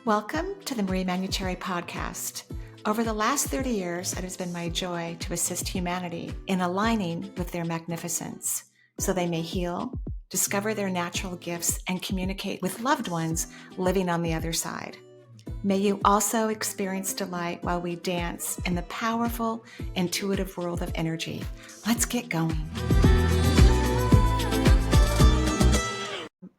Welcome to the Manuchehri podcast. Over the last 30 years, it has been my joy to assist humanity in aligning with their magnificence so they may heal, discover their natural gifts, and communicate with loved ones living on the other side. May you also experience delight while we dance in the powerful, intuitive world of energy. Let's get going.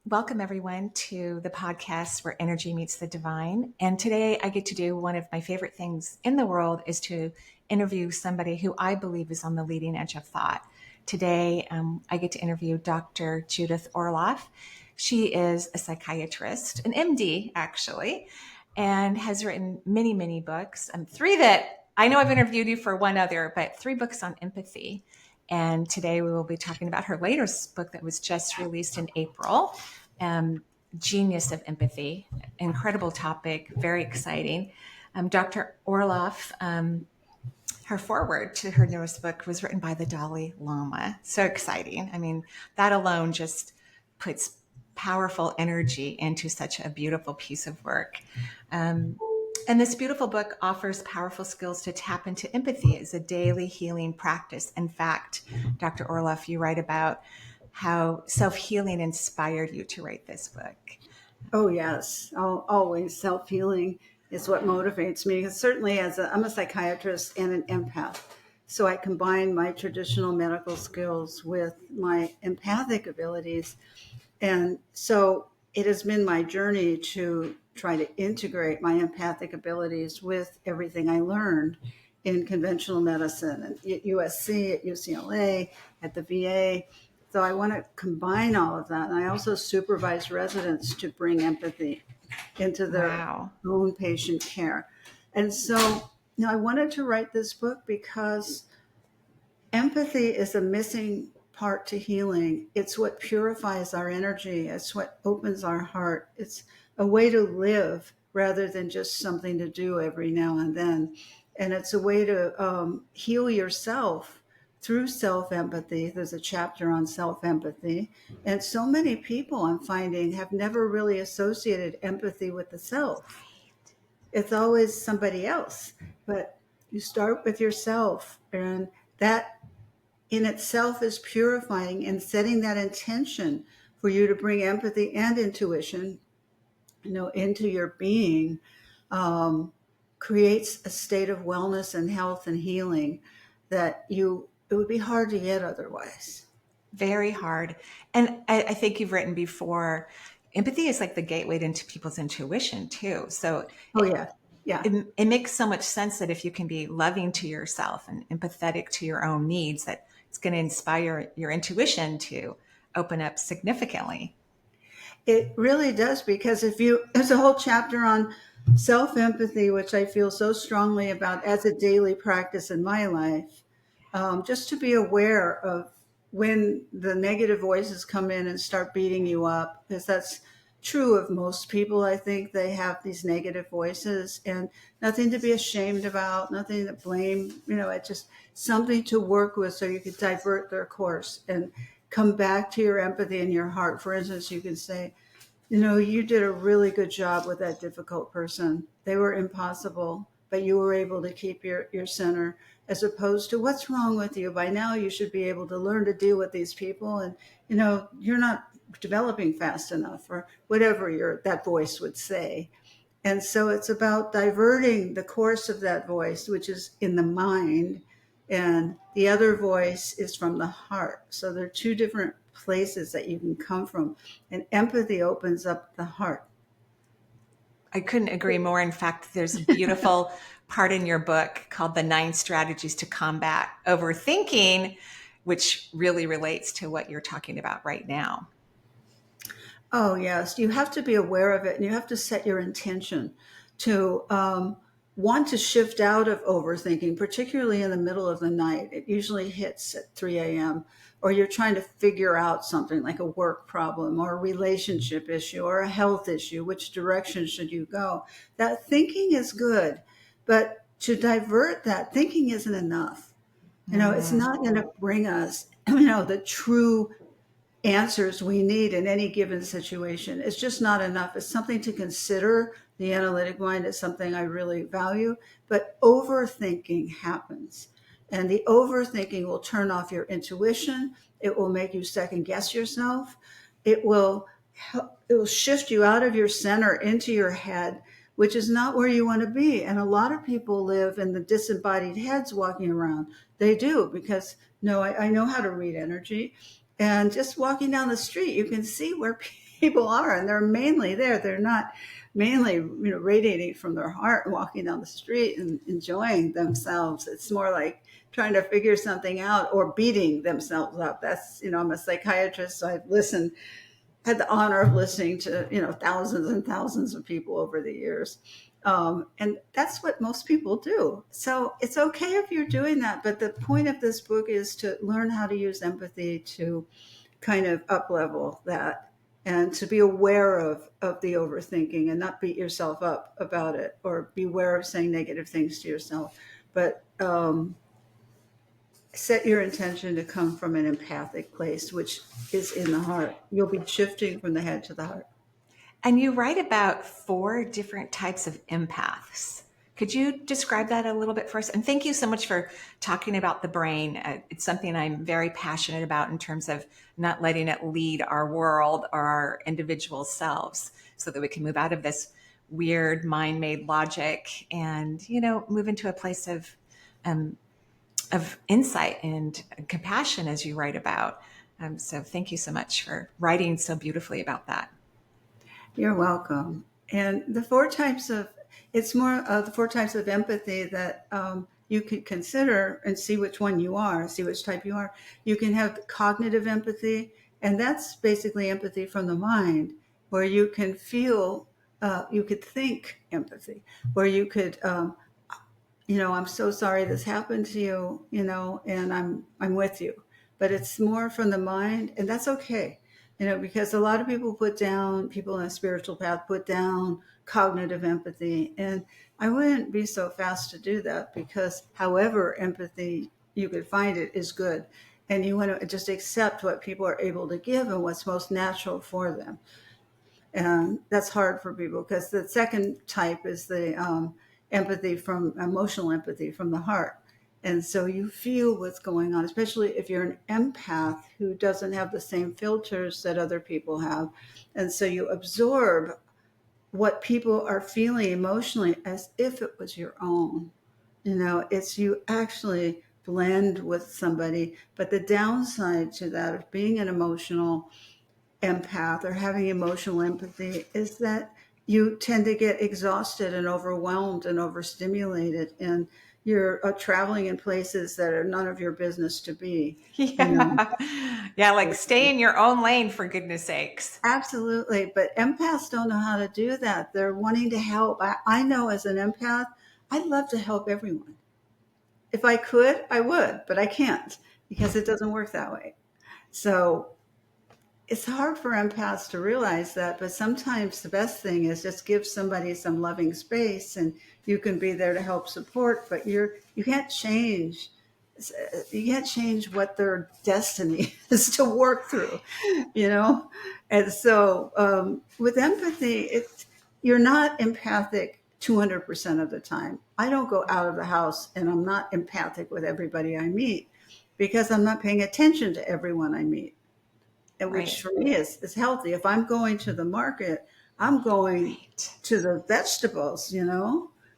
Welcome, everyone, to the podcast where energy meets the divine. And today I get to do one of my favorite things in the world is to interview somebody who I believe is on the leading edge of thought. Today, I get to interview Dr. Judith Orloff. She is a psychiatrist, an MD, actually, and has written many, many books. Three that I know I've interviewed you for one other, but 3 books on empathy. And today we will be talking about her latest book that was just released in April. Genius of Empathy, incredible topic, very exciting. Dr. Orloff, her foreword to her newest book was written by the Dalai Lama. So exciting. I mean, that alone just puts powerful energy into such a beautiful piece of work. And this beautiful book offers powerful skills to tap into empathy as a daily healing practice. In fact, Dr. Orloff, you write about how self-healing inspired you to write this book. Oh, yes. Always self-healing is what motivates me. Because certainly I'm a psychiatrist and an empath. So I combine my traditional medical skills with my empathic abilities. And so it has been my journey to try to integrate my empathic abilities with everything I learned in conventional medicine at USC, at UCLA, at the VA. So I want to combine all of that. And I also supervise residents to bring empathy into their own patient care. And so I wanted to write this book because empathy is a missing part to healing. It's what purifies our energy. It's what opens our heart. It's a way to live rather than just something to do every now and then. And it's a way to heal yourself through self-empathy. There's a chapter on self-empathy. And so many people, I'm finding, have never really associated empathy with the self. It's always somebody else. But you start with yourself, and that in itself is purifying, and setting that intention for you to bring empathy and intuition, into your being, creates a state of wellness and health and healing that it would be hard to get otherwise. Very hard. And I think you've written before, empathy is like the gateway into people's intuition too. So it makes so much sense that if you can be loving to yourself and empathetic to your own needs, that it's going to inspire your intuition to open up significantly. It really does, because there's a whole chapter on self-empathy, which I feel so strongly about as a daily practice in my life. Just to be aware of when the negative voices come in and start beating you up, because that's true of most people. I think they have these negative voices, and nothing to be ashamed about, nothing to blame, it's just something to work with so you can divert their course and come back to your empathy and your heart. For instance, you can say, you did a really good job with that difficult person. They were impossible, but you were able to keep your center, as opposed to what's wrong with you. By now you should be able to learn to deal with these people, and you're not developing fast enough, or whatever that voice would say. And so it's about diverting the course of that voice, which is in the mind, and the other voice is from the heart. So there are 2 different places that you can come from, and empathy opens up the heart. I couldn't agree more. In fact, there's a beautiful part in your book called The 9 Strategies to Combat Overthinking, which really relates to what you're talking about right now. Oh, yes. You have to be aware of it, and you have to set your intention to want to shift out of overthinking, particularly in the middle of the night. It usually hits at 3 a.m., or you're trying to figure out something like a work problem or a relationship issue or a health issue. Which direction should you go? That thinking is good, but to divert that thinking isn't enough. It's not going to bring us, the true answers we need in any given situation. It's just not enough. It's something to consider, The analytic mind is something I really value, but overthinking happens. And the overthinking will turn off your intuition. It will make you second guess yourself. It will shift you out of your center into your head, which is not where you want to be. And a lot of people live in the disembodied heads walking around. They do, because no, I know how to read energy. And just walking down the street, you can see where people are, and they're mainly there. They're not mainly, radiating from their heart and walking down the street and enjoying themselves. It's more like trying to figure something out or beating themselves up. That's, I'm a psychiatrist, so I've had the honor of listening to, thousands and thousands of people over the years. And that's what most people do. So it's okay if you're doing that. But the point of this book is to learn how to use empathy to kind of up level that, and to be aware of the overthinking and not beat yourself up about it, or beware of saying negative things to yourself. But set your intention to come from an empathic place, which is in the heart. You'll be shifting from the head to the heart. And you write about 4 different types of empaths. Could you describe that a little bit for us? And thank you so much for talking about the brain. It's something I'm very passionate about in terms of not letting it lead our world or our individual selves, so that we can move out of this weird mind-made logic and, move into a place of insight and compassion, as you write about. So thank you so much for writing so beautifully about that. You're welcome. And the 4 types of, it's more of the 4 types of empathy that you could consider and see which one you are, see which type you are. You can have cognitive empathy, and that's basically empathy from the mind, where you can feel, you could think empathy, where you could, I'm so sorry this happened to you, and I'm with you. But it's more from the mind, and that's okay. Because a lot of people people in a spiritual path put down cognitive empathy. And I wouldn't be so fast to do that, because however empathy you could find it is good. And you want to just accept what people are able to give and what's most natural for them. And that's hard for people, because the second type is the emotional empathy from the heart. And so you feel what's going on, especially if you're an empath who doesn't have the same filters that other people have. And so you absorb what people are feeling emotionally as if it was your own. It's you actually blend with somebody. But the downside to that of being an emotional empath or having emotional empathy is that you tend to get exhausted and overwhelmed and overstimulated, and you're traveling in places that are none of your business to be. Yeah. Yeah, like stay in your own lane, for goodness sakes. Absolutely. But empaths don't know how to do that. They're wanting to help. I know as an empath, I'd love to help everyone. If I could, I would, but I can't, because it doesn't work that way. So it's hard for empaths to realize that, but sometimes the best thing is just give somebody some loving space, and you can be there to help support, but you can't change what their destiny is to work through, And so with empathy, you're not empathic 200% of the time. I don't go out of the house and I'm not empathic with everybody I meet, because I'm not paying attention to everyone I meet. And which for me is healthy. If I'm going to the market, I'm going to the vegetables,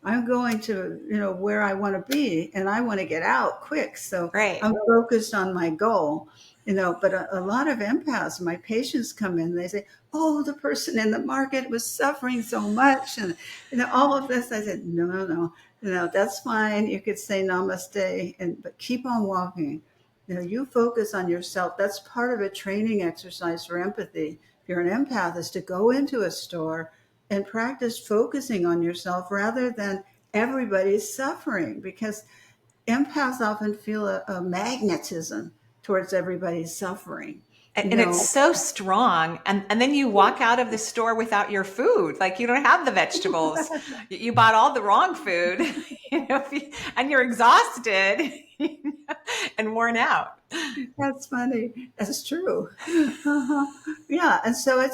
I'm going to, where I want to be, and I want to get out quick. So I'm focused on my goal, but a lot of empaths, my patients come in, they say, oh, the person in the market was suffering so much. And, all of this, I said, no, that's fine. You could say namaste, but keep on walking. You focus on yourself. That's part of a training exercise for empathy. If you're an empath, is to go into a store and practice focusing on yourself rather than everybody's suffering, because empaths often feel a magnetism towards everybody's suffering. you And it's know. so strong. And then you walk out of the store without your food. Like you don't have the vegetables. You bought all the wrong food, and you're exhausted and worn out. That's funny. That's true. Uh-huh. Yeah, and so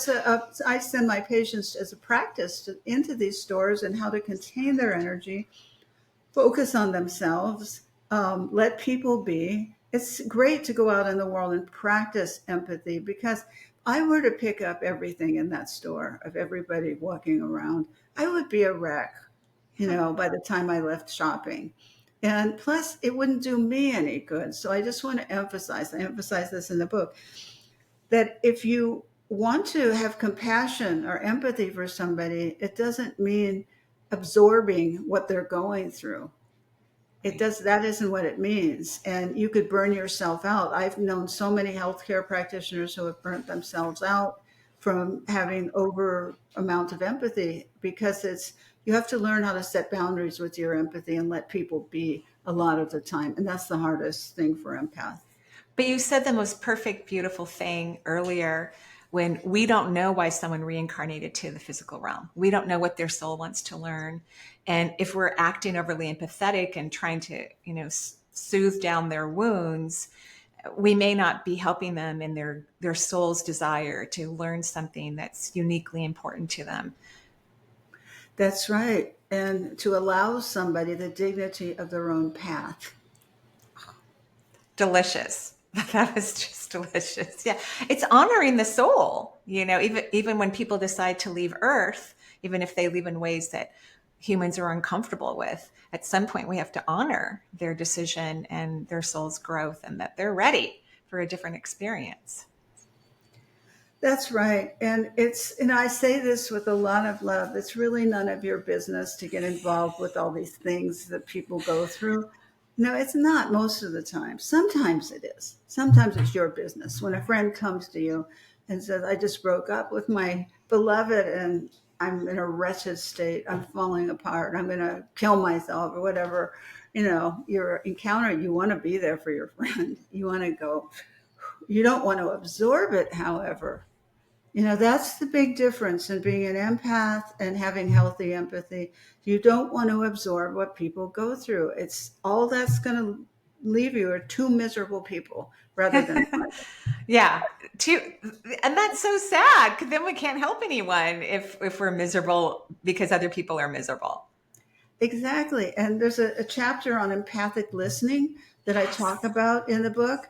I send my patients as a practice into these stores and how to contain their energy, focus on themselves, let people be. It's great to go out in the world and practice empathy because I were to pick up everything in that store of everybody walking around, I would be a wreck, by the time I left shopping. And plus, it wouldn't do me any good. So I just want to I emphasize this in the book, that if you want to have compassion or empathy for somebody, it doesn't mean absorbing what they're going through. It does, that isn't what it means. And you could burn yourself out. I've known so many healthcare practitioners who have burnt themselves out from having over amount of empathy, because you have to learn how to set boundaries with your empathy and let people be a lot of the time. And that's the hardest thing for empath. But you said the most perfect, beautiful thing earlier when we don't know why someone reincarnated to the physical realm. We don't know what their soul wants to learn. And if we're acting overly empathetic and trying to, soothe down their wounds, we may not be helping them in their soul's desire to learn something that's uniquely important to them. That's right. And to allow somebody the dignity of their own path. Delicious. That was just delicious. Yeah. It's honoring the soul, even when people decide to leave Earth, even if they leave in ways that humans are uncomfortable with, at some point we have to honor their decision and their soul's growth and that they're ready for a different experience. That's right. And I say this with a lot of love. It's really none of your business to get involved with all these things that people go through. No, it's not most of the time. Sometimes it is. Sometimes it's your business. When a friend comes to you and says, I just broke up with my beloved and I'm in a wretched state, I'm falling apart, I'm going to kill myself or whatever, your encounter, you want to be there for your friend. You want to go. You don't want to absorb it, however. That's the big difference in being an empath and having healthy empathy. You don't want to absorb what people go through. It's all that's going to leave you are two miserable people rather than one. Yeah. And that's so sad because then we can't help anyone if we're miserable because other people are miserable. Exactly. And there's a chapter on empathic listening that I talk about in the book.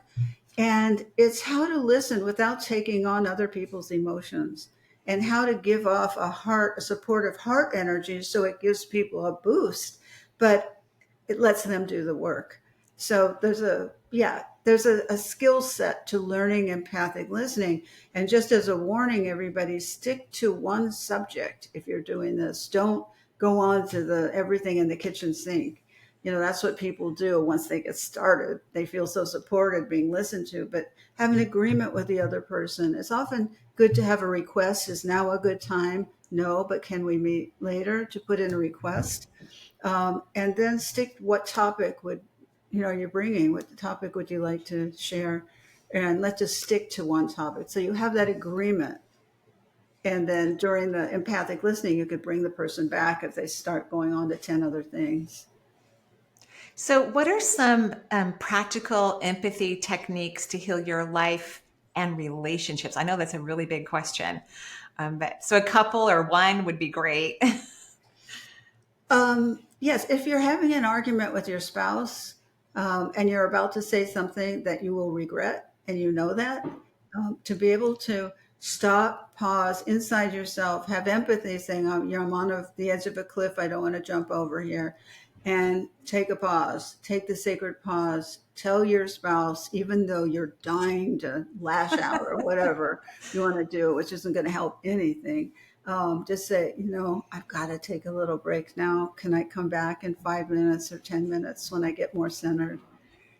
And it's how to listen without taking on other people's emotions and how to give off a supportive heart energy so it gives people a boost, but it lets them do the work. So there's a skill set to learning empathic listening. And just as a warning, everybody, stick to one subject if you're doing this. Don't go on to the everything in the kitchen sink. That's what people do once they get started. They feel so supported, being listened to, but have an agreement with the other person. It's often good to have a request. Is now a good time? No, but can we meet later, to put in a request? And then stick what topic you're bringing, what topic would you like to share? And let's just stick to one topic. So you have that agreement. And then during the empathic listening, you could bring the person back if they start going on to 10 other things. So, what are some practical empathy techniques to heal your life and relationships? I know that's a really big question, but so a couple or one would be great. Yes, if you're having an argument with your spouse and you're about to say something that you will regret, and you know that, to be able to stop, pause inside yourself, have empathy, saying, I'm on the edge of a cliff, I don't want to jump over here. And take a pause, take the sacred pause, tell your spouse, even though you're dying to lash out or whatever you want to do, which isn't going to help anything. Just say, I've got to take a little break now. Can I come back in 5 minutes or 10 minutes when I get more centered?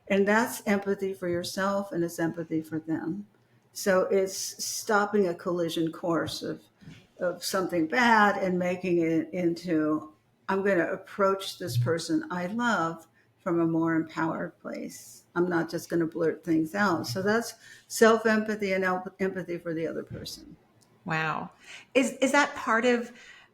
And that's empathy for yourself and it's empathy for them. So it's stopping a collision course of something bad and making it into, I'm going to approach this person I love from a more empowered place. I'm not just going to blurt things out. So that's self-empathy and empathy for the other person. Wow. Is that part of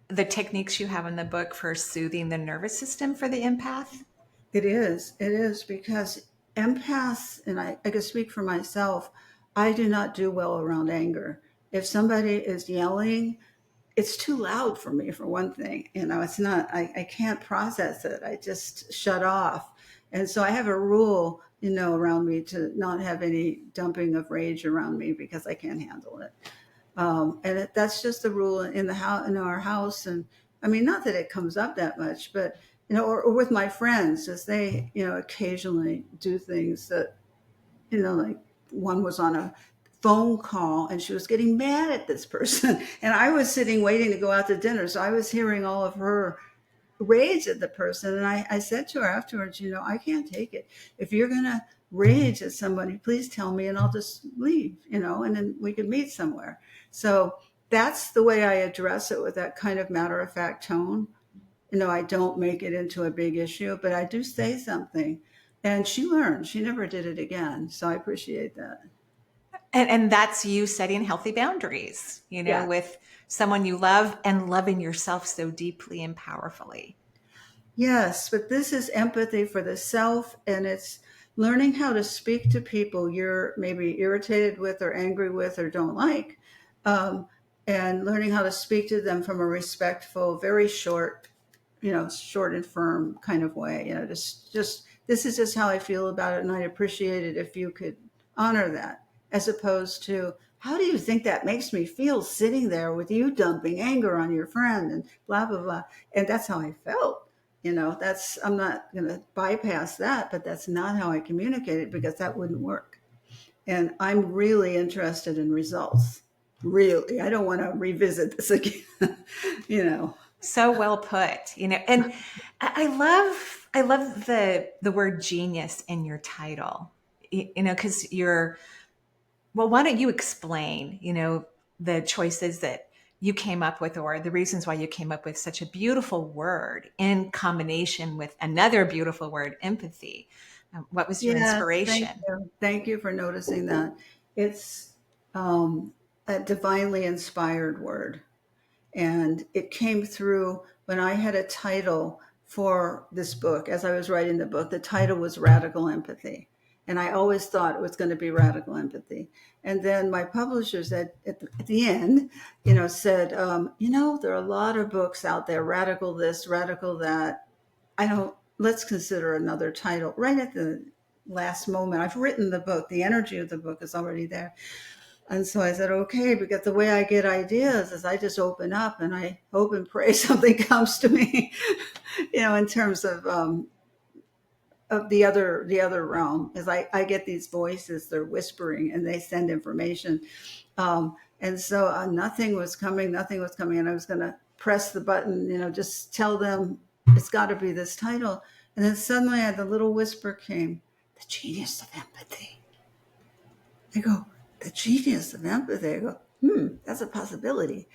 the techniques you have in the book for soothing the nervous system for the empath? It is. It is because empaths, and I can speak for myself, I do not do well around anger. If somebody is yelling, it's too loud for me, for one thing. It's not, I can't process it. I just shut off. And so I have a rule, around me to not have any dumping of rage around me because I can't handle it. That's just the rule in the house, in our house. And I mean, not that it comes up that much, but or with my friends, as they, occasionally do things that, like one was on a phone call and she was getting mad at this person, and I was sitting waiting to go out to dinner, so I was hearing all of her rage at the person. And I said to her afterwards, I can't take it. If you're gonna rage at somebody, please tell me and I'll just leave, and then we could meet somewhere. So that's the way I address it, with that kind of matter-of-fact tone. I don't make it into a big issue, but I do say something. And she learned. She never did it again. So I appreciate that. And that's you setting healthy boundaries, Yeah. with someone you love and loving yourself so deeply and powerfully. Yes, but this is empathy for the self, and it's learning how to speak to people you're maybe irritated with or angry with or don't like, um, and learning how to speak to them from a respectful, very short, short and firm kind of way. Just this is just how I feel about it, and I'd appreciate it if you could honor that, as opposed to, how do you think that makes me feel sitting there with you dumping anger on your friend and blah blah blah. And that's how I felt. I'm not going to bypass that, but that's not how I communicate it, because that wouldn't work. And I'm really interested in results. Really, I don't want to revisit this again. So well put, and I love the word genius in your title, because well, why don't you explain, the choices that you came up with, or the reasons why you came up with such a beautiful word in combination with another beautiful word, empathy. What was your Yeah, thank inspiration? you. Thank you for noticing that. It's a divinely inspired word. And it came through when I had a title for this book. As I was writing the book, the title was Radical Empathy. And I always thought it was going to be Radical Empathy. And then my publishers at the end, said, there are a lot of books out there, radical this, radical that. Let's consider another title. Right at the last moment, I've written the book. The energy of the book is already there. And so I said, okay, because the way I get ideas is I just open up and I hope and pray something comes to me, in terms of the other realm. Is I get these voices, they're whispering and they send information. And so nothing was coming. And I was going to press the button, just tell them it's got to be this title. And then suddenly the little whisper came, the genius of empathy. I go, the genius of empathy. I go, that's a possibility,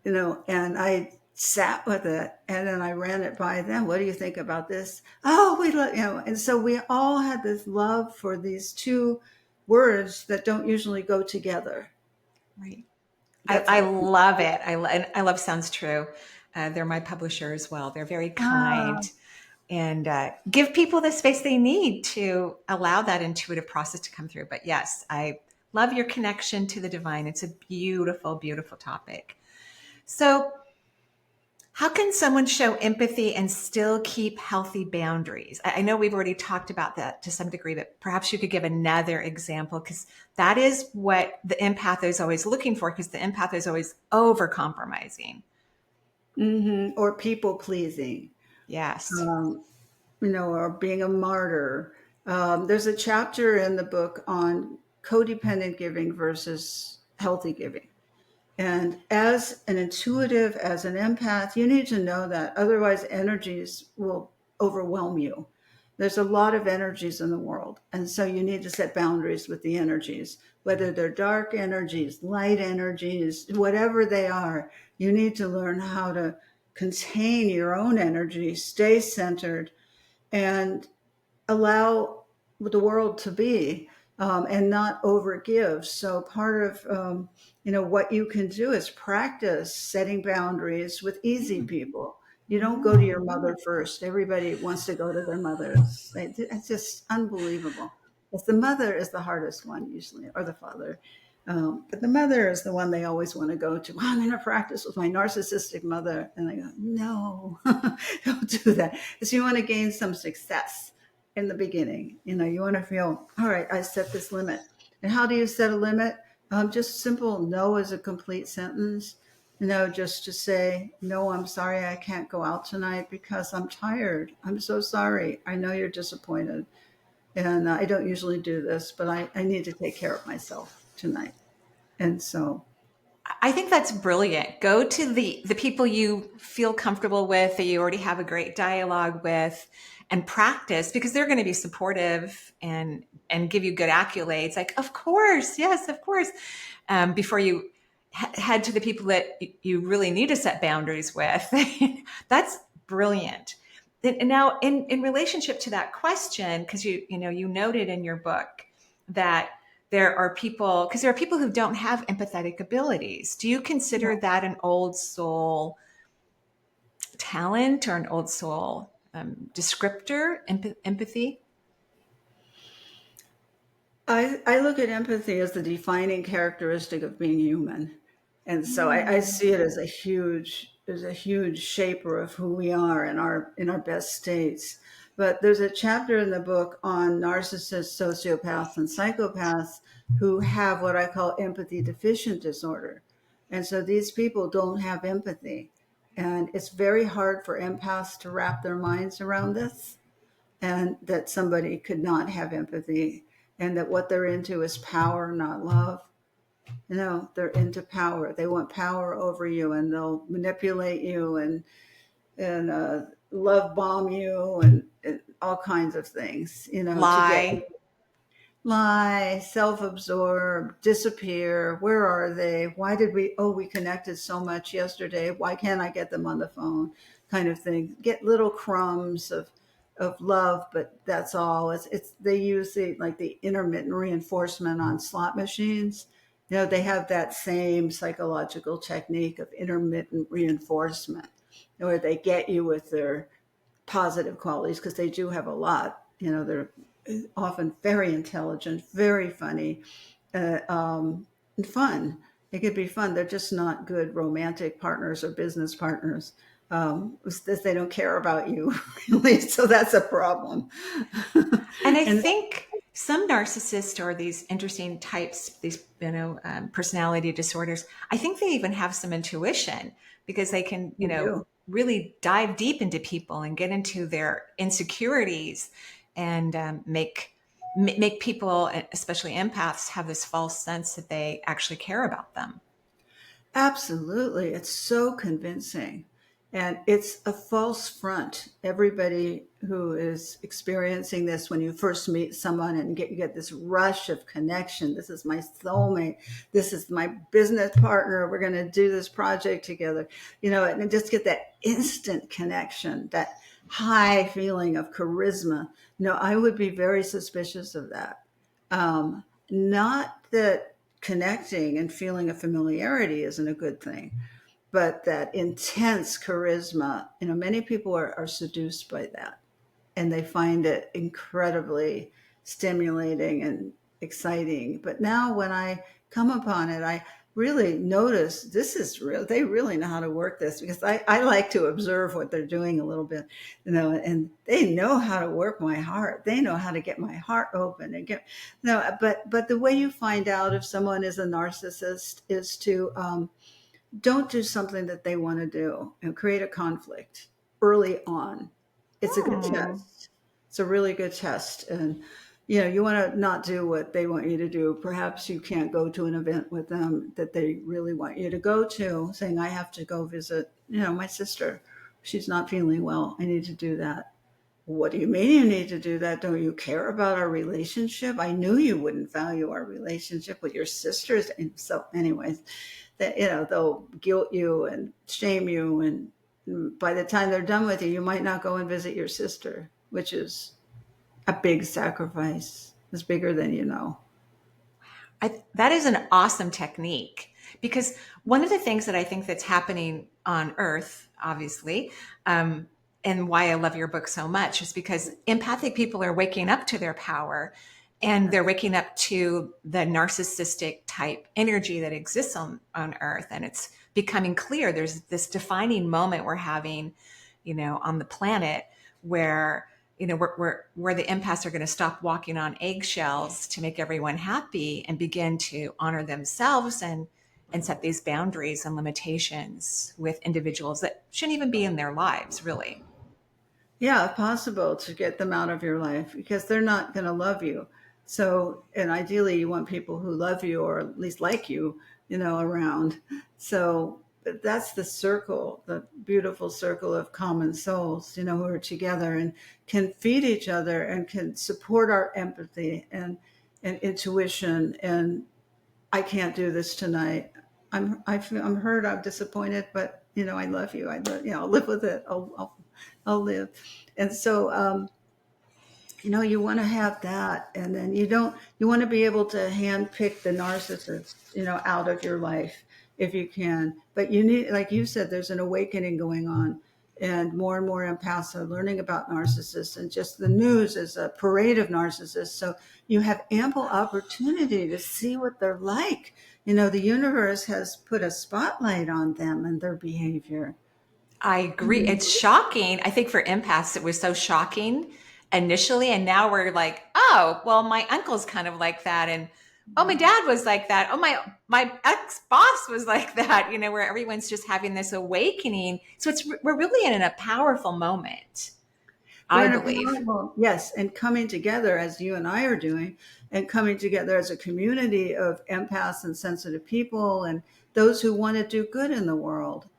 and I sat with it, and then I ran it by them. What do you think about this? Oh, we love, and so we all had this love for these two words that don't usually go together. Right. That's I how. love it. And I love Sounds True. They're my publisher as well. They're very Ah, kind and give people the space they need to allow that intuitive process to come through. But yes, I love your connection to the divine. It's a beautiful, beautiful topic. So, how can someone show empathy and still keep healthy boundaries? I know we've already talked about that to some degree, but perhaps you could give another example, because that is what the empath is always looking for, because the empath is always over compromising. or people pleasing, Yes. um, or being a martyr. There's a chapter in the book on codependent giving versus healthy giving. And as an intuitive, as an empath, you need to know that. Otherwise, energies will overwhelm you. There's a lot of energies in the world. And so you need to set boundaries with the energies, whether they're dark energies, light energies, whatever they are. You need to learn how to contain your own energy, stay centered, and allow the world to be, and not overgive. So part of what you can do is practice setting boundaries with easy people. You don't go to your mother first. Everybody wants to go to their mothers. It's just unbelievable. It's the mother is the hardest one usually, or the father. But the mother is the one they always want to go to. "Well, I'm going to practice with my narcissistic mother." And I go, no, don't do that. Because you want to gain some success in the beginning. You want to feel, all right, I set this limit. And how do you set a limit? Just simple no is a complete sentence. Just to say, no, I'm sorry, I can't go out tonight because I'm tired. I'm so sorry. I know you're disappointed. And I don't usually do this, but I need to take care of myself tonight. And so, I think that's brilliant. Go to the people you feel comfortable with, that you already have a great dialogue with, and practice, because they're going to be supportive and give you good accolades. Like, of course, yes, of course. Before you head to the people that you really need to set boundaries with. That's brilliant. And now, in relationship to that question, because you noted in your book that there are people who don't have empathetic abilities. Do you consider that an old soul talent or an old soul descriptor, empathy? I look at empathy as the defining characteristic of being human. And so I see it as a huge shaper of who we are in our best states. But there's a chapter in the book on narcissists, sociopaths, and psychopaths who have what I call empathy deficient disorder. And so these people don't have empathy. And it's very hard for empaths to wrap their minds around this, and that somebody could not have empathy, and that what they're into is power, not love. They're into power. They want power over you, and they'll manipulate you and love bomb you and all kinds of things, to get Lie. lie, self-absorbed, disappear. Where are they? Why did we connected so much yesterday. Why can't I get them on the phone? Kind of thing. Get little crumbs of love, but that's all. It's they use the intermittent reinforcement on slot machines. They have that same psychological technique of intermittent reinforcement, where they get you with their positive qualities, because they do have a lot. They're often very intelligent, very funny, and fun. It could be fun. They're just not good romantic partners or business partners. They don't care about you, really. So that's a problem. And I And think some narcissists, or these interesting types, these personality disorders, I think they even have some intuition, because they can they do. really dive deep into people and get into their insecurities, and make people, especially empaths, have this false sense that they actually care about them. Absolutely. It's so convincing. And it's a false front. Everybody who is experiencing this, when you first meet someone and you get this rush of connection, this is my soulmate, this is my business partner, we're going to do this project together, and just get that instant connection, that high feeling of charisma. I would be very suspicious of that. Not that connecting and feeling a familiarity isn't a good thing, but that intense charisma, many people are seduced by that, and they find it incredibly stimulating and exciting. But now when I come upon it, I really notice this is real. They really know how to work this, because I like to observe what they're doing a little bit, and they know how to work my heart. They know how to get my heart open and get, no, but the way you find out if someone is a narcissist is to, don't do something that they want to do and create a conflict early on. It's a good Hmm. test. It's a really good test. And, you want to not do what they want you to do. Perhaps you can't go to an event with them that they really want you to go to, saying, I have to go visit, my sister. She's not feeling well. I need to do that. What do you mean you need to do that? Don't you care about our relationship? I knew you wouldn't value our relationship with your sisters. And so, anyways, that they'll guilt you and shame you, and by the time they're done with you, you might not go and visit your sister, which is a big sacrifice. It's bigger than you know. That is an awesome technique, because one of the things that I think that's happening on Earth, obviously, um, and why I love your book so much, is because empathic people are waking up to their power, and they're waking up to the narcissistic type energy that exists on Earth. And it's becoming clear there's this defining moment we're having, on the planet where where the empaths are going to stop walking on eggshells to make everyone happy and begin to honor themselves and set these boundaries and limitations with individuals that shouldn't even be in their lives, really. Yeah, if possible, to get them out of your life because they're not going to love you. So, and ideally, you want people who love you or at least like you, around. So that's the circle, the beautiful circle of common souls, who are together and can feed each other and can support our empathy and intuition. And I can't do this tonight. I'm hurt. I'm disappointed, but I love you. I'll live with it. I'll live. And so, you want to have that. And then you want to be able to handpick the narcissist, out of your life if you can. But you need, like you said, there's an awakening going on. And more empaths are learning about narcissists, and just the news is a parade of narcissists. So you have ample opportunity to see what they're like. The universe has put a spotlight on them and their behavior. I agree. It's shocking. I think for empaths, it was so shocking initially. And now we're like, oh, well, my uncle's kind of like that. And oh, my dad was like that. Oh, my ex-boss was like that, where everyone's just having this awakening. So we're really in a powerful moment, We're I in a believe. powerful, yes, and coming together as you and I are doing, and coming together as a community of empaths and sensitive people and those who want to do good in the world,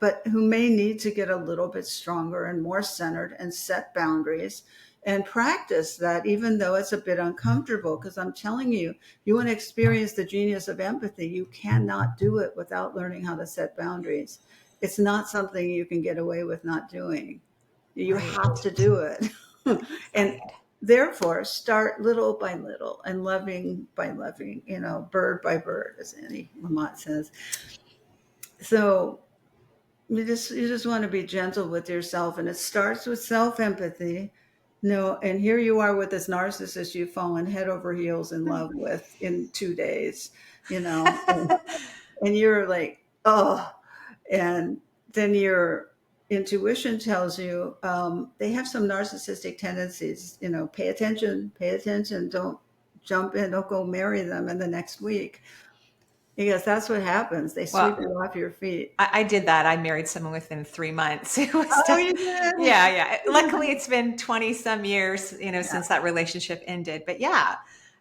but who may need to get a little bit stronger and more centered and set boundaries and practice that, even though it's a bit uncomfortable. Because I'm telling you, you want to experience the genius of empathy, you cannot do it without learning how to set boundaries. It's not something you can get away with not doing. You have Right. to do it. And Right. therefore, start little by little and loving by loving, bird by bird, as Annie Lamott says. So you just want to be gentle with yourself, and it starts with self-empathy. No, and here you are with this narcissist you've fallen head over heels in love with in 2 days, and you're like, oh, and then your intuition tells you they have some narcissistic tendencies. Pay attention, don't jump in, don't go marry them in the next week, because that's what happens. They sweep Well, you off your feet. I did that. I married someone within 3 months. It was, Oh, you did? yeah, yeah. Luckily, it's been 20 some years, Yeah. since that relationship ended. But yeah,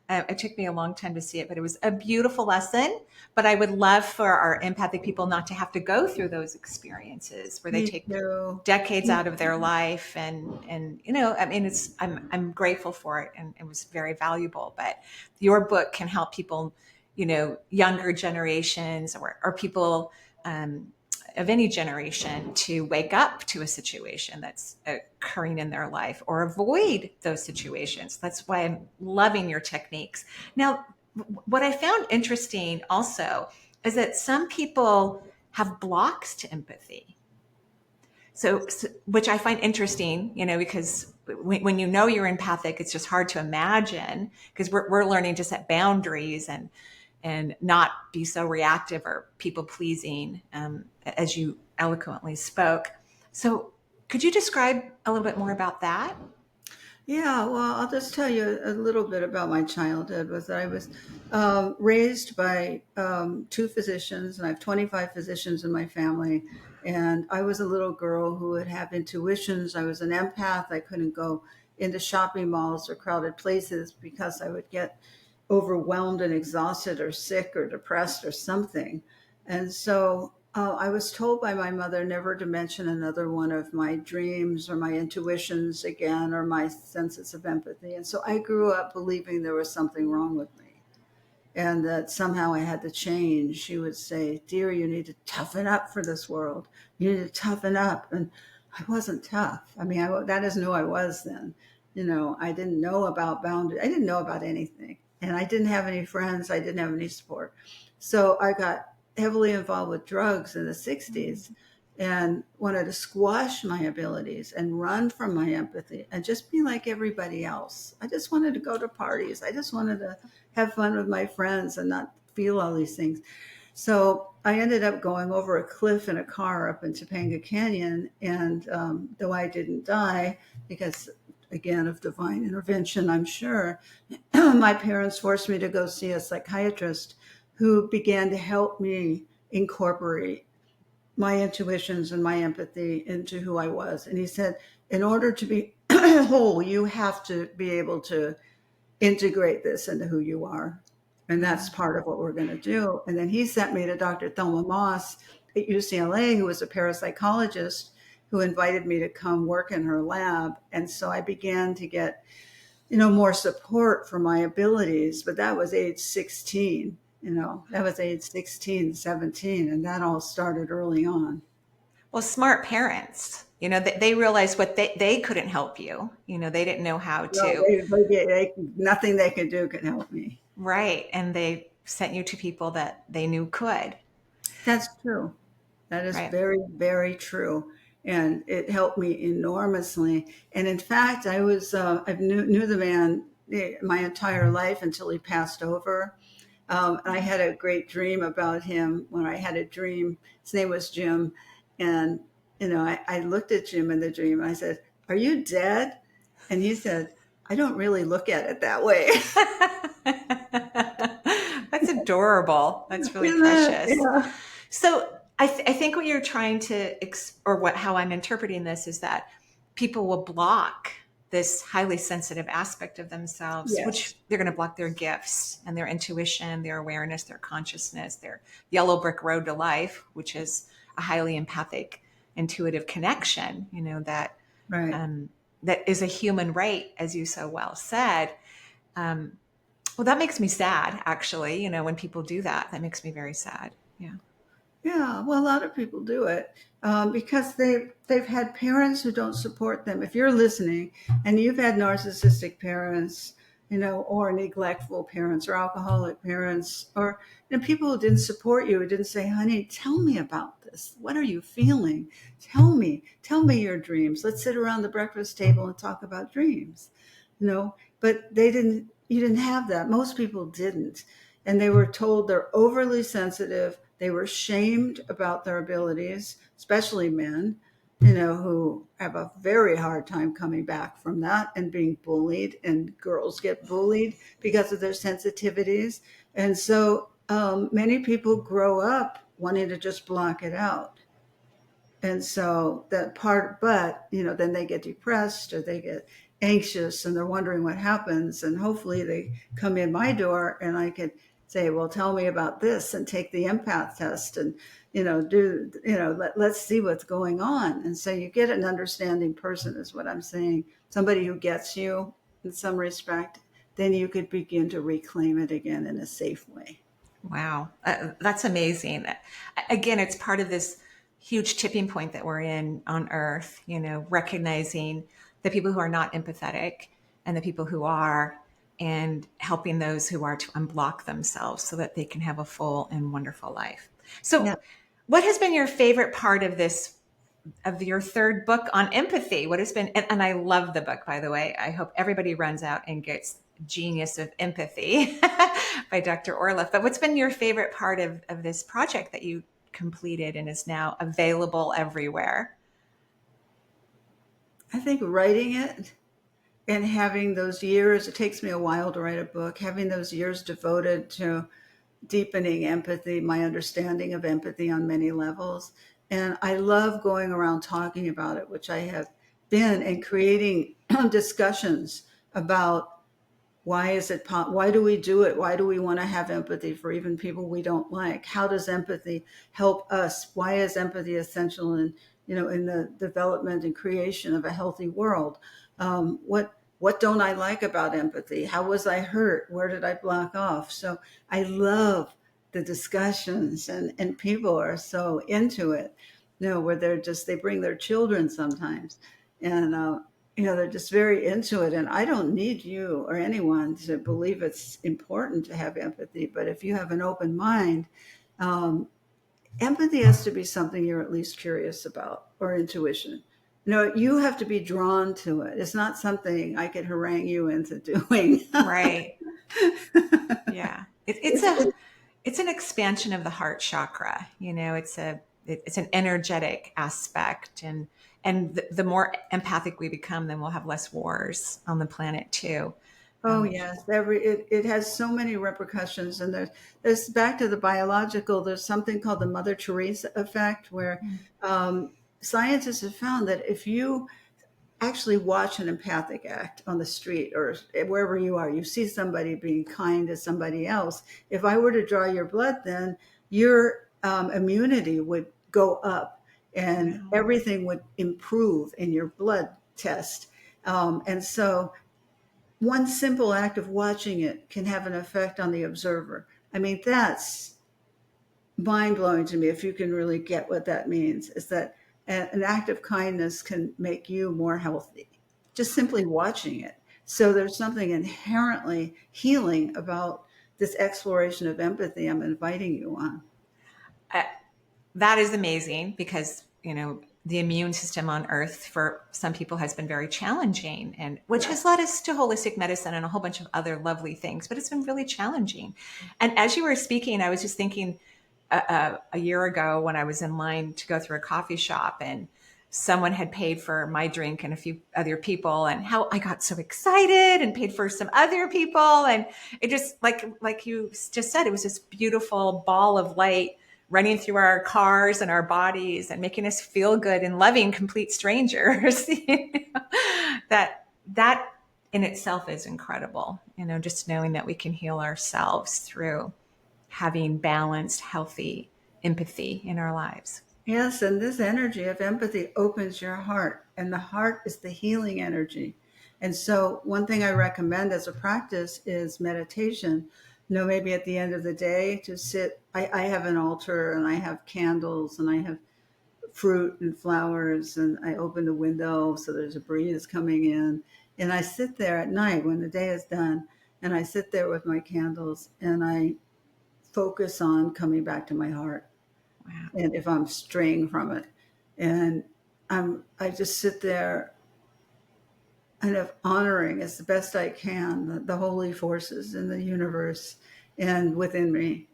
it took me a long time to see it, but it was a beautiful lesson. But I would love for our empathic people not to have to go through those experiences where they Me take too. decades out of their life. And I mean, I'm grateful for it, and it was very valuable. But your book can help people, younger generations or people, um, of any generation, to wake up to a situation that's occurring in their life or avoid those situations. That's why I'm loving your techniques. Now, what I found interesting also is that some people have blocks to empathy. So, which I find interesting, because when you're empathic, it's just hard to imagine, because we're learning to set boundaries and not be so reactive or people pleasing, as you eloquently spoke. So, could you describe a little bit more about that? Yeah, well, I'll just tell you a little bit about my childhood. Was that I was raised by two physicians, and I have 25 physicians in my family. And I was a little girl who would have intuitions. I was an empath. I couldn't go into shopping malls or crowded places because I would get overwhelmed and exhausted or sick or depressed or something. And so I was told by my mother never to mention another one of my dreams or my intuitions again or my senses of empathy. And so I grew up believing there was something wrong with me and that somehow I had to change. She would say, "Dear, you need to toughen up for this world. You need to toughen up." And I wasn't tough. I mean, that isn't who I was then. I didn't know about boundaries. I didn't know about anything. And I didn't have any friends. I didn't have any support. So I got heavily involved with drugs in the 60s and wanted to squash my abilities and run from my empathy and just be like everybody else. I just wanted to go to parties. I just wanted to have fun with my friends and not feel all these things. So I ended up going over a cliff in a car up in Topanga Canyon. And though I didn't die, because again, of divine intervention, I'm sure, my parents forced me to go see a psychiatrist who began to help me incorporate my intuitions and my empathy into who I was. And he said, in order to be whole, you have to be able to integrate this into who you are. And that's part of what we're going to do. And then he sent me to Dr. Thelma Moss at UCLA, who was a parapsychologist who invited me to come work in her lab. And so I began to get, more support for my abilities. But that was age 16, that was age 16, 17. And that all started early on. Well, smart parents, they realized what they couldn't help you. They didn't know how No, to. nothing they could do could help me. Right. And they sent you to people that they knew could. That's true. That is Right. very, very true. And it helped me enormously. And in fact, I knew the man my entire life until he passed over. I had a great dream about him when I had a dream. His name was Jim. And, I looked at Jim in the dream and I said, "Are you dead?" And he said, "I don't really look at it that way." That's adorable. That's really precious. Yeah. So I think what you're trying to, how I'm interpreting this is that people will block this highly sensitive aspect of themselves, Yes. which they're going to block their gifts and their intuition, their awareness, their consciousness, their yellow brick road to life, which is a highly empathic, intuitive connection, Right. that is a human right, as you so well said. Well, that makes me sad, actually. When people do that, that makes me very sad. Yeah. Yeah, well, a lot of people do it because they've had parents who don't support them. If you're listening and you've had narcissistic parents, or neglectful parents or alcoholic parents, or people who didn't support you, who didn't say, "Honey, tell me about this. What are you feeling? Tell me your dreams. Let's sit around the breakfast table and talk about dreams." But you didn't have that. Most people didn't. And they were told they're overly sensitive. They were shamed about their abilities, especially men, who have a very hard time coming back from that and being bullied. And girls get bullied because of their sensitivities. And so many people grow up wanting to just block it out. And so then they get depressed or they get anxious and they're wondering what happens. And hopefully they come in my door and I could say, "Well, tell me about this," and take the empath test and, let's see what's going on. And so you get an understanding person is what I'm saying. Somebody who gets you in some respect, then you could begin to reclaim it again in a safe way. Wow. That's amazing. Again, it's part of this huge tipping point that we're in on Earth, recognizing the people who are not empathetic and the people who are, and helping those who are to unblock themselves so that they can have a full and wonderful life. So, Yeah. what has been your favorite part of your third book on empathy? What has been, and I love the book, by the way. I hope everybody runs out and gets Genius of Empathy by Dr. Orloff. But what's been your favorite part of this project that you completed and is now available everywhere? I think writing it and having those years, it takes me a while to write a book, having those years devoted to deepening empathy, my understanding of empathy on many levels. And I love going around talking about it, which I have been, and creating discussions about why do we do it? Why do we want to have empathy for even people we don't like? How does empathy help us? Why is empathy essential in the development and creation of a healthy world? What don't I like about empathy? How was I hurt? Where did I block off? So I love the discussions, and people are so into it, where they bring their children sometimes. And they're just very into it. And I don't need you or anyone to believe it's important to have empathy. But if you have an open mind, um, empathy has to be something you're at least curious about, or intuition. You have to be drawn to it. It's not something I could harangue you into doing. Right. Yeah. it's, It's an expansion of the heart chakra. It's an energetic aspect, and the more empathic we become, then we'll have less wars on the planet too. Oh Which yes, it has so many repercussions, and there's back to the biological. There's something called the Mother Teresa effect, where um, scientists have found that if you actually watch an empathic act on the street or wherever you are, you see somebody being kind to somebody else. If I were to draw your blood, then your immunity would go up, and wow. everything would improve in your blood test. And so one simple act of watching it can have an effect on the observer. I mean, that's mind blowing to me. If you can really get what that means, is that an act of kindness can make you more healthy, just simply watching it. So there's something inherently healing about this exploration of empathy I'm inviting you on. Uh, that is amazing because, the immune system on earth for some people has been very challenging, and which has led us to holistic medicine and a whole bunch of other lovely things, but it's been really challenging. And as you were speaking, I was just thinking a year ago when I was in line to go through a coffee shop, and someone had paid for my drink and a few other people, and how I got so excited and paid for some other people. And it just, like you just said, it was this beautiful ball of light running through our cars and our bodies and making us feel good and loving complete strangers. That in itself is incredible, just knowing that we can heal ourselves through having balanced, healthy empathy in our lives. Yes, and this energy of empathy opens your heart, and the heart is the healing energy. And so, one thing I recommend as a practice is meditation. Maybe at the end of the day to sit. I have an altar, and I have candles, and I have fruit and flowers, and I open the window so there's a breeze coming in. And I sit there at night when the day is done, and I sit there with my candles, and I focus on coming back to my heart. Wow. And if I'm straying from it, and I just sit there kind of honoring as the best I can the holy forces in the universe and within me.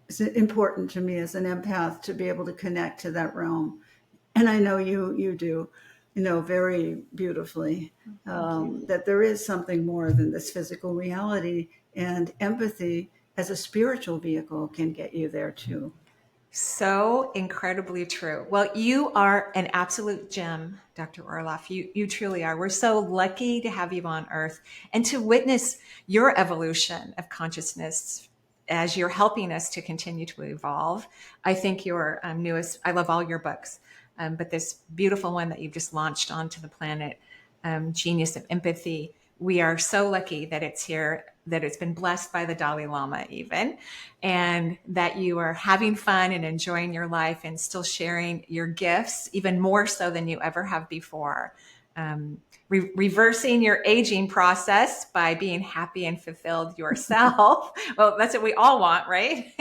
It's important to me as an empath to be able to connect to that realm, and I know you do, very beautifully, that there is something more than this physical reality, and empathy as a spiritual vehicle can get you there too. So incredibly true. Well, you are an absolute gem, Dr. Orloff. You truly are. We're so lucky to have you on Earth and to witness your evolution of consciousness as you're helping us to continue to evolve. I think your newest, I love all your books, but this beautiful one that you've just launched onto the planet, Genius of Empathy. We are so lucky that it's here, that it's been blessed by the Dalai Lama even, and that you are having fun and enjoying your life and still sharing your gifts, even more so than you ever have before. Reversing your aging process by being happy and fulfilled yourself. Well, that's what we all want, right?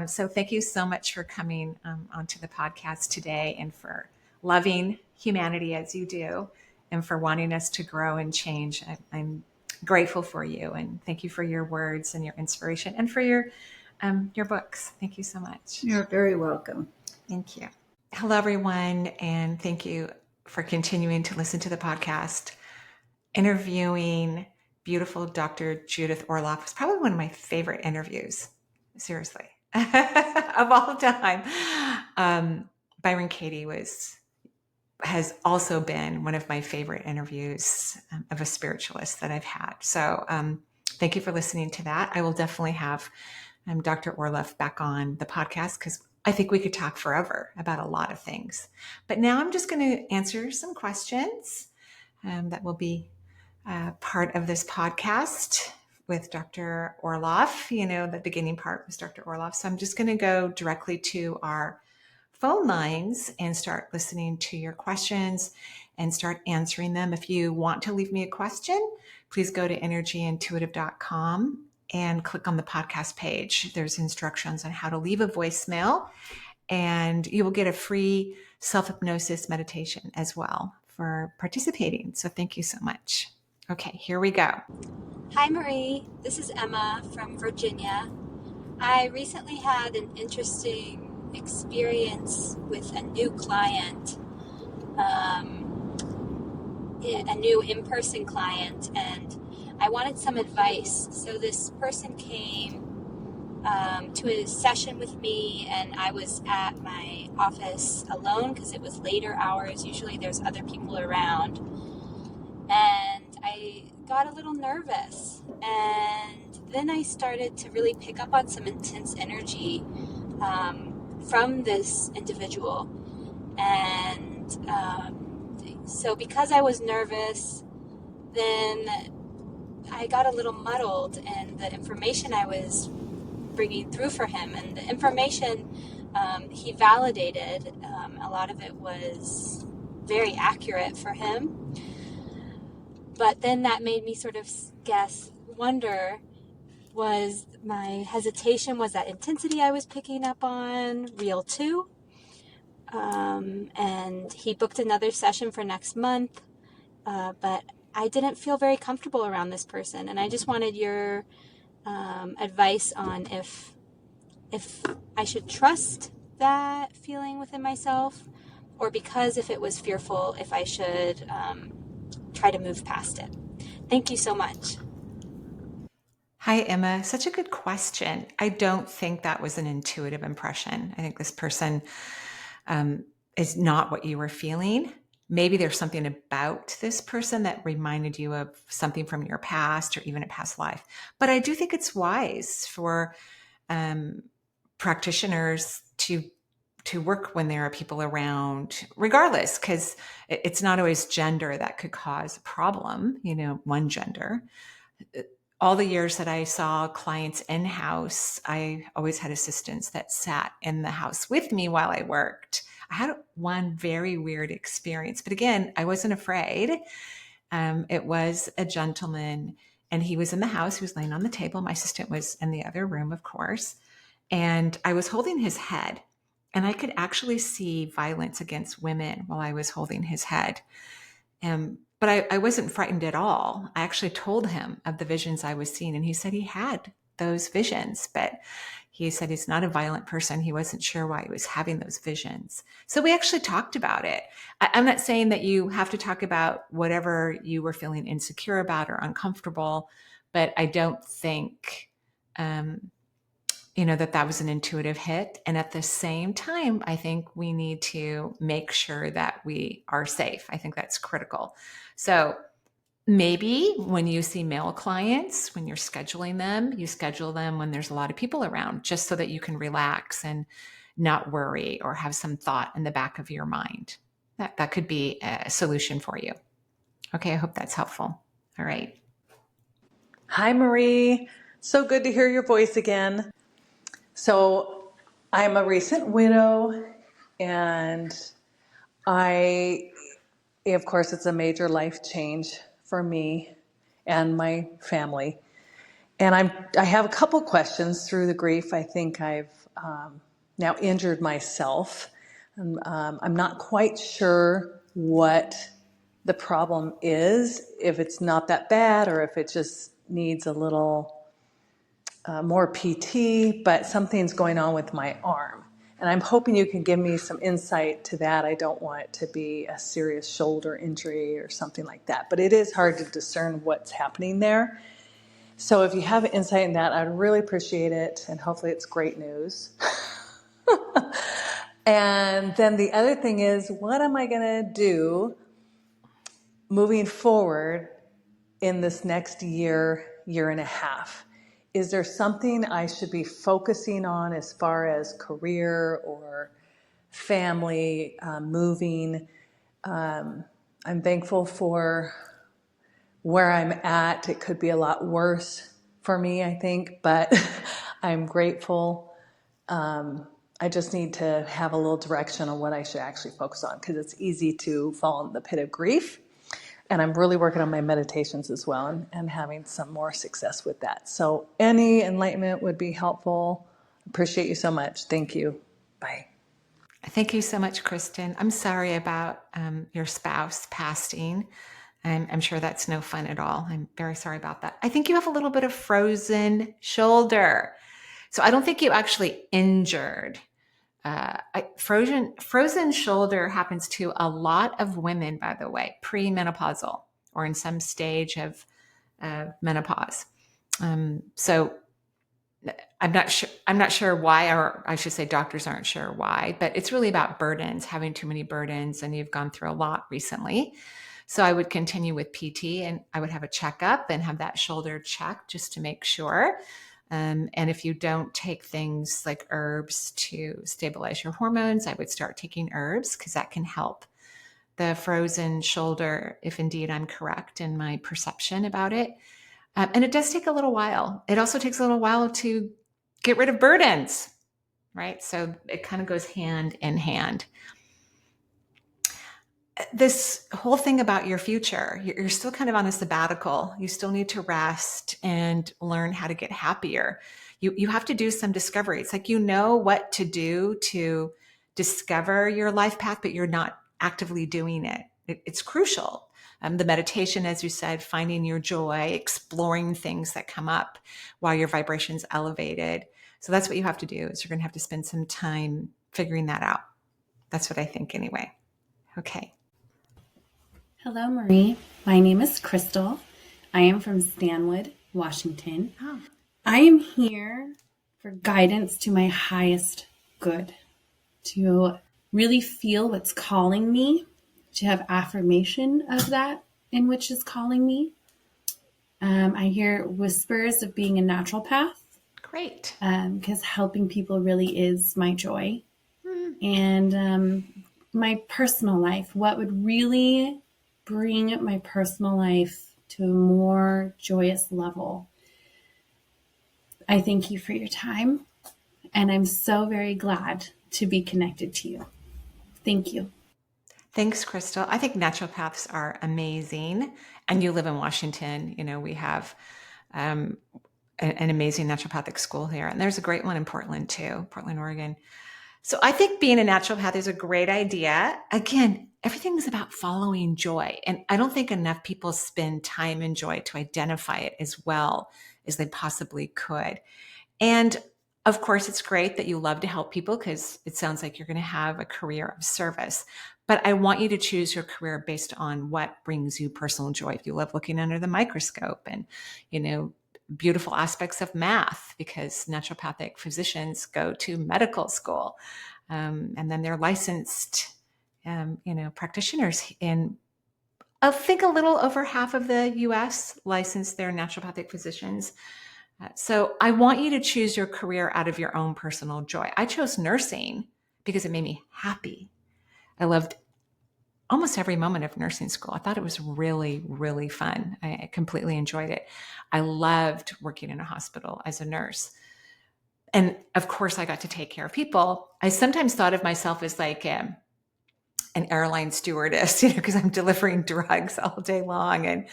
So thank you so much for coming onto the podcast today, and for loving humanity as you do, and for wanting us to grow and change. I'm grateful for you, and thank you for your words and your inspiration, and for your books. Thank you so much. You're very welcome. Thank you. Hello, everyone, and thank you for continuing to listen to the podcast. Interviewing beautiful Dr. Judith Orloff was probably one of my favorite interviews, seriously, of all time. Byron Katie has also been one of my favorite interviews of a spiritualist that I've had. So thank you for listening to that. I will definitely have Dr. Orloff back on the podcast, because I think we could talk forever about a lot of things. But now I'm just going to answer some questions that will be part of this podcast with Dr. Orloff. The beginning part was Dr. Orloff. So I'm just going to go directly to our phone lines and start listening to your questions and start answering them. If you want to leave me a question, please go to energyintuitive.com and click on the podcast page. There's instructions on how to leave a voicemail, and you will get a free self-hypnosis meditation as well for participating. So thank you so much. Okay, here we go. Hi Marie, this is Emma from Virginia. I recently had an interesting experience with a new client, a new in-person client, and I wanted some advice. So this person came to a session with me, and I was at my office alone because it was later hours. Usually there's other people around, and I got a little nervous, and then I started to really pick up on some intense energy from this individual. And so because I was nervous, then I got a little muddled in the information I was bringing through for him. And the information he validated, a lot of it was very accurate for him. But then that made me sort of wonder, was my hesitation, was that intensity I was picking up on real too? And he booked another session for next month, but I didn't feel very comfortable around this person. And I just wanted your advice on if I should trust that feeling within myself, or because if it was fearful, if I should try to move past it. Thank you so much. Hi, Emma. Such a good question. I don't think that was an intuitive impression. I think this person is not what you were feeling. Maybe there's something about this person that reminded you of something from your past or even a past life. But I do think it's wise for practitioners to work when there are people around, regardless, because it's not always gender that could cause a problem, one gender. All the years that I saw clients in-house, I always had assistants that sat in the house with me while I worked. I had one very weird experience, but again, I wasn't afraid. It was a gentleman, and he was in the house. He was laying on the table. My assistant was in the other room, of course, and I was holding his head. And I could actually see violence against women while I was holding his head. But I wasn't frightened at all. I actually told him of the visions I was seeing, and he said he had those visions, but he said he's not a violent person. He wasn't sure why he was having those visions. So we actually talked about it. I'm not saying that you have to talk about whatever you were feeling insecure about or uncomfortable, but I don't think that was an intuitive hit. And at the same time, I think we need to make sure that we are safe. I think that's critical. So maybe when you see male clients, when you're scheduling them, you schedule them when there's a lot of people around, just so that you can relax and not worry or have some thought in the back of your mind. That could be a solution for you. Okay, I hope that's helpful. All right. Hi, Marie. So good to hear your voice again. So I'm a recent widow, and of course, it's a major life change for me and my family. And I have a couple questions through the grief. I think I've now injured myself. I'm not quite sure what the problem is, if it's not that bad or if it just needs a little more PT, but something's going on with my arm. And I'm hoping you can give me some insight to that. I don't want it to be a serious shoulder injury or something like that, but it is hard to discern what's happening there. So if you have insight in that, I'd really appreciate it, and hopefully it's great news. And then the other thing is, what am I going to do moving forward in this next year and a half? Is there something I should be focusing on as far as career or family, moving? I'm thankful for where I'm at. It could be a lot worse for me, I think, but I'm grateful I just need to have a little direction on what I should actually focus on, because it's easy to fall in the pit of grief. And I'm really working on my meditations as well, and having some more success with that. So any enlightenment would be helpful. Appreciate you so much. Thank you. Bye. Thank you so much, Kristen. I'm sorry about your spouse passing. I'm sure that's no fun at all. I'm very sorry about that. I think you have a little bit of frozen shoulder. So I don't think you actually injured. Frozen shoulder happens to a lot of women, by the way, premenopausal or in some stage of menopause. So I'm not sure why, or I should say doctors aren't sure why, but it's really about burdens, having too many burdens, and you've gone through a lot recently. So I would continue with PT, and I would have a checkup and have that shoulder checked just to make sure. And if you don't take things like herbs to stabilize your hormones, I would start taking herbs because that can help the frozen shoulder, if indeed I'm correct in my perception about it. And it does take a little while. It also takes a little while to get rid of burdens, right? So it kind of goes hand in hand. This whole thing about your future, you're still kind of on a sabbatical. You still need to rest and learn how to get happier. You have to do some discovery. It's like you know what to do to discover your life path, but you're not actively doing it. It's crucial. The meditation, as you said, finding your joy, exploring things that come up while your vibration's elevated. So that's what you have to do, is you're going to have to spend some time figuring that out. That's what I think anyway. Okay. Hello, Marie. My name is Crystal. I am from Stanwood, Washington. Oh. I am here for guidance to my highest good, to really feel what's calling me, to have affirmation of that in which is calling me. I hear whispers of being a naturopath. Great. Because helping people really is my joy. And my personal life, what would really bring my personal life to a more joyous level. I thank you for your time, and I'm so very glad to be connected to you. Thank you. Thanks, Crystal. I think naturopaths are amazing. And you live in Washington. You know, we have an amazing naturopathic school here. And there's a great one in Portland too, Portland, Oregon. So I think being a naturopath is a great idea. Again, everything is about following joy. And I don't think enough people spend time in joy to identify it as well as they possibly could. And of course, it's great that you love to help people, because it sounds like you're going to have a career of service. But I want you to choose your career based on what brings you personal joy. If you love looking under the microscope and, you know, beautiful aspects of math, because naturopathic physicians go to medical school, and then they're licensed, practitioners in, I think, a little over half of the U.S. license their naturopathic physicians. So I want you to choose your career out of your own personal joy. I chose nursing because it made me happy. I loved almost every moment of nursing school. I thought it was really, really fun. I completely enjoyed it. I loved working in a hospital as a nurse. And of course, I got to take care of people. I sometimes thought of myself as like an airline stewardess, because I'm delivering drugs all day long and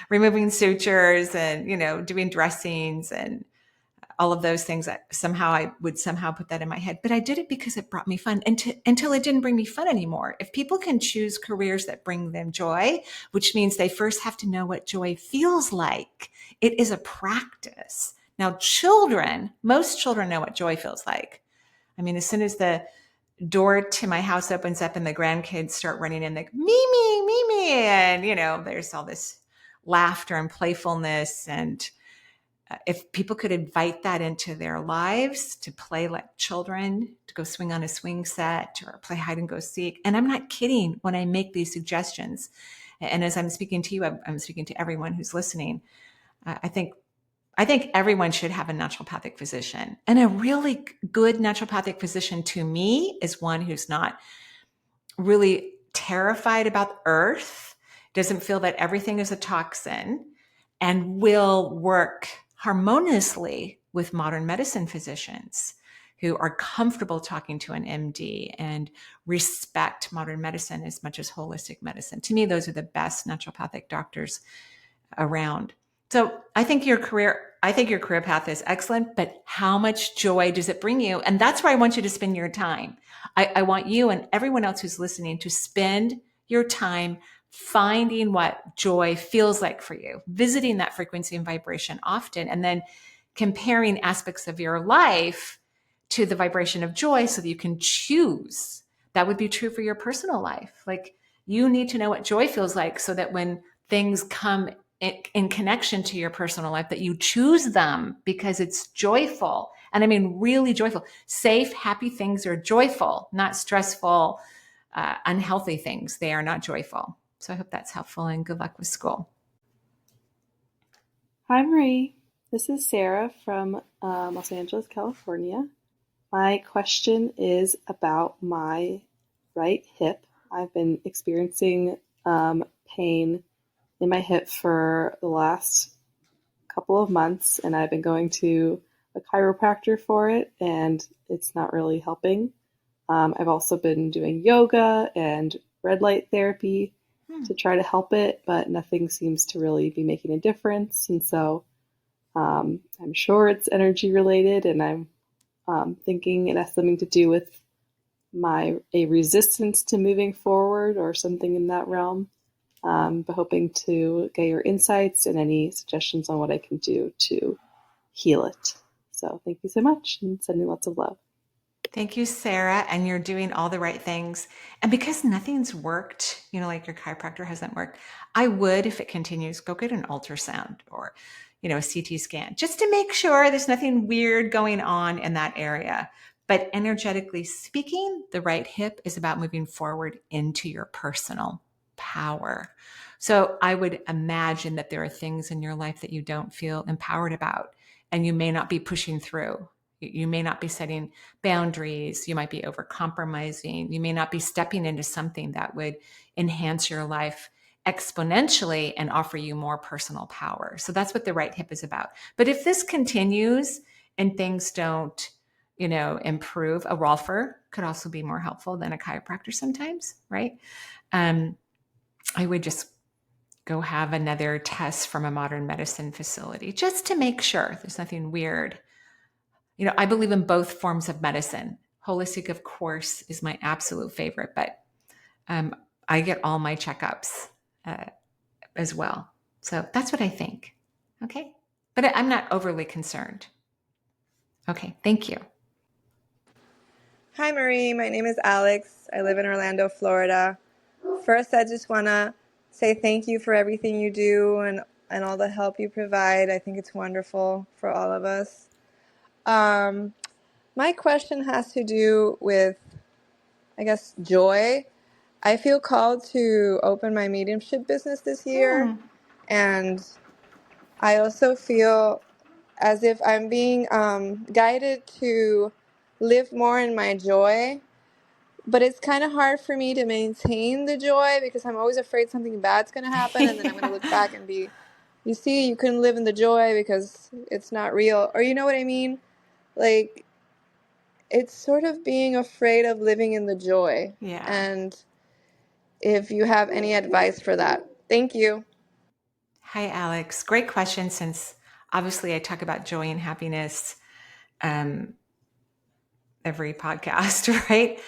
removing sutures and, doing dressings and all of those things. That I would put that in my head, but I did it because it brought me fun, until it didn't bring me fun anymore. If people can choose careers that bring them joy, which means they first have to know what joy feels like. It is a practice. Now, most children know what joy feels like. I mean, as soon as the door to my house opens up and the grandkids start running in, like, Mimi, Mimi, and, there's all this laughter and playfulness. And if people could invite that into their lives, to play like children, to go swing on a swing set or play hide and go seek. And I'm not kidding when I make these suggestions. And as I'm speaking to you, I'm speaking to everyone who's listening. I think everyone should have a naturopathic physician. And a really good naturopathic physician, to me, is one who's not really terrified about earth, doesn't feel that everything is a toxin, and will work harmoniously with modern medicine physicians. who are comfortable talking to an MD and respect modern medicine as much as holistic medicine. To me, those are the best naturopathic doctors around. So I think your career path is excellent, but how much joy does it bring you? And that's where I want you to spend your time. I want you and everyone else who's listening to spend your time finding what joy feels like for you, visiting that frequency and vibration often, and then comparing aspects of your life to the vibration of joy so that you can choose. That would be true for your personal life. Like, you need to know what joy feels like so that when things come in connection to your personal life, that you choose them because it's joyful. And I mean, really joyful. Safe, happy things are joyful, not stressful, unhealthy things. They are not joyful. So I hope that's helpful, and good luck with school. Hi, Marie. This is Sarah from Los Angeles, California. My question is about my right hip. I've been experiencing pain in my hip for the last couple of months, and I've been going to a chiropractor for it, and it's not really helping. I've also been doing yoga and red light therapy to try to help it, but nothing seems to really be making a difference. And so I'm sure it's energy related, and I'm thinking it has something to do with a resistance to moving forward or something in that realm. But hoping to get your insights and any suggestions on what I can do to heal it. So thank you so much, and sending lots of love. Thank you, Sarah. And you're doing all the right things. And because nothing's worked, like your chiropractor hasn't worked, I would, if it continues, go get an ultrasound or, a CT scan, just to make sure there's nothing weird going on in that area. But energetically speaking, the right hip is about moving forward into your personal power. So I would imagine that there are things in your life that you don't feel empowered about, and you may not be pushing through. You may not be setting boundaries. You might be overcompromising. You may not be stepping into something that would enhance your life exponentially and offer you more personal power. So that's what the right hip is about. But if this continues and things don't, improve, a Rolfer could also be more helpful than a chiropractor sometimes, right? I would just go have another test from a modern medicine facility just to make sure there's nothing weird. I believe in both forms of medicine. Holistic, of course, is my absolute favorite, but I get all my checkups as well. So that's what I think. Okay. But I'm not overly concerned. Okay. Thank you. Hi, Marie. My name is Alex. I live in Orlando, Florida. First, I just want to say thank you for everything you do and all the help you provide. I think it's wonderful for all of us. My question has to do with, I guess, joy. I feel called to open my mediumship business this year, and I also feel as if I'm being guided to live more in my joy. But it's kind of hard for me to maintain the joy because I'm always afraid something bad's going to happen, and then I'm going to look back and be, you see, you couldn't live in the joy because it's not real. Or you know what I mean? Like, it's sort of being afraid of living in the joy. Yeah. And if you have any advice for that. Thank you. Hi, Alex. Great question, since obviously I talk about joy and happiness every podcast, right?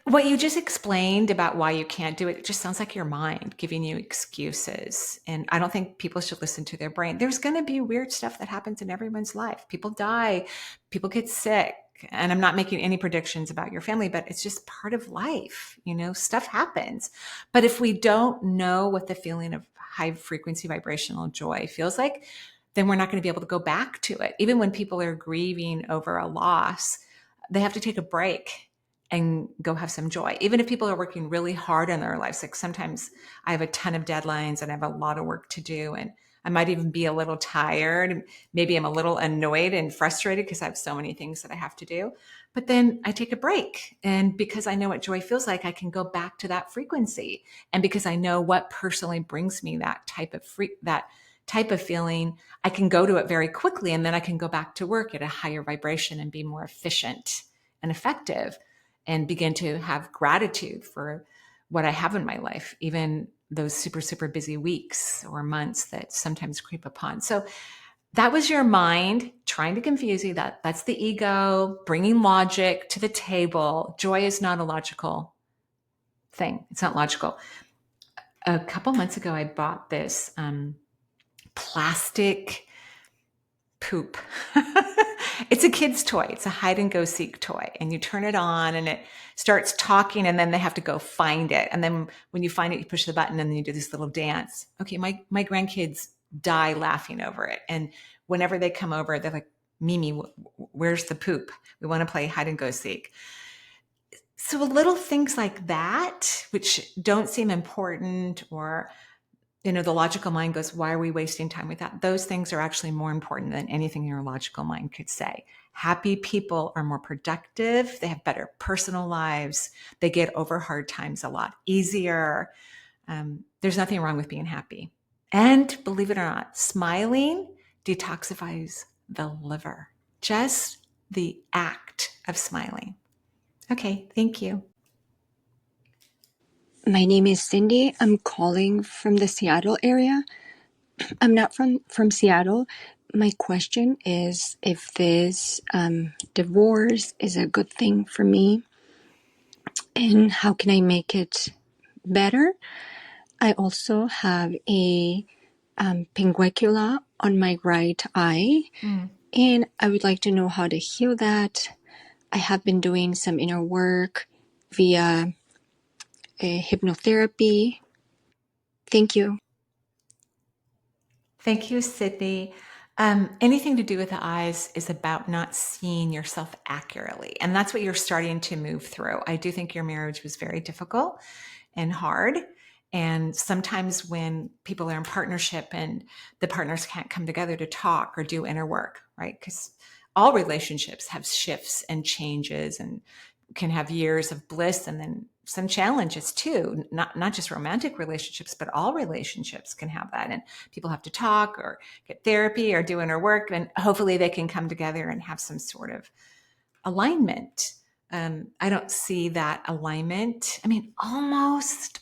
What you just explained about why you can't do it just sounds like your mind giving you excuses. And I don't think people should listen to their brain. There's going to be weird stuff that happens in everyone's life. People die, people get sick. And I'm not making any predictions about your family, but it's just part of life. Stuff happens. But if we don't know what the feeling of high frequency vibrational joy feels like, then we're not going to be able to go back to it. Even when people are grieving over a loss, they have to take a break and go have some joy. Even if people are working really hard in their lives, like sometimes I have a ton of deadlines and I have a lot of work to do, and I might even be a little tired. Maybe I'm a little annoyed and frustrated because I have so many things that I have to do. But then I take a break. And because I know what joy feels like, I can go back to that frequency. And because I know what personally brings me that type of type of feeling, I can go to it very quickly, and then I can go back to work at a higher vibration and be more efficient and effective, and begin to have gratitude for what I have in my life, even those super, super busy weeks or months that sometimes creep upon. So that was your mind trying to confuse you. That's the ego bringing logic to the table. Joy is not a logical thing. It's not logical. A couple months ago, I bought this plastic poop. It's a kid's toy. It's a hide and go seek toy. And you turn it on and it starts talking, and then they have to go find it. And then when you find it, you push the button and then you do this little dance. Okay, my grandkids die laughing over it. And whenever they come over, they're like, Mimi, where's the poop? We want to play hide and go seek. So little things like that, which don't seem important, or the logical mind goes, why are we wasting time with that? Those things are actually more important than anything your logical mind could say. Happy people are more productive. They have better personal lives. They get over hard times a lot easier. There's nothing wrong with being happy. And believe it or not, smiling detoxifies the liver. Just the act of smiling. Okay, thank you. My name is Cindy. I'm calling from the Seattle area. I'm not from Seattle. My question is if this divorce is a good thing for me, and how can I make it better? I also have a pinguecula on my right eye, and I would like to know how to heal that. I have been doing some inner work via hypnotherapy. Thank you. Thank you, Sydney. Anything to do with the eyes is about not seeing yourself accurately. And that's what you're starting to move through. I do think your marriage was very difficult and hard. And sometimes when people are in partnership and the partners can't come together to talk or do inner work, right? Because all relationships have shifts and changes and can have years of bliss and then some challenges too, not just romantic relationships, but all relationships can have that. And people have to talk or get therapy or do inner work, and hopefully they can come together and have some sort of alignment. I don't see that alignment. I mean, almost,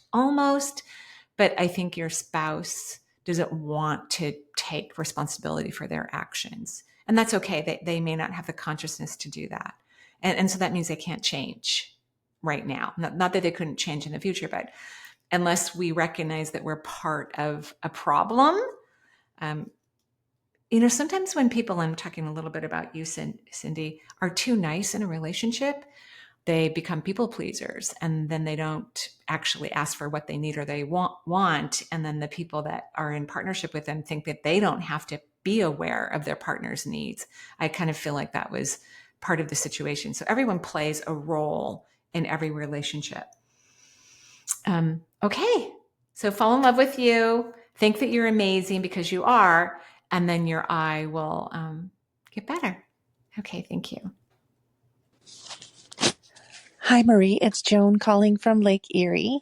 but I think your spouse doesn't want to take responsibility for their actions. And that's okay. They may not have the consciousness to do that. And so that means they can't change right now. Not that they couldn't change in the future, but unless we recognize that we're part of a problem. Sometimes when people, I'm talking a little bit about you, Cindy, are too nice in a relationship, they become people pleasers, and then they don't actually ask for what they need or they want. And then the people that are in partnership with them think that they don't have to be aware of their partner's needs. I kind of feel like that was part of the situation. So everyone plays a role in every relationship. Okay. So fall in love with you. Think that you're amazing because you are. And then your eye will get better. Okay. Thank you. Hi, Marie. It's Joan calling from Lake Erie.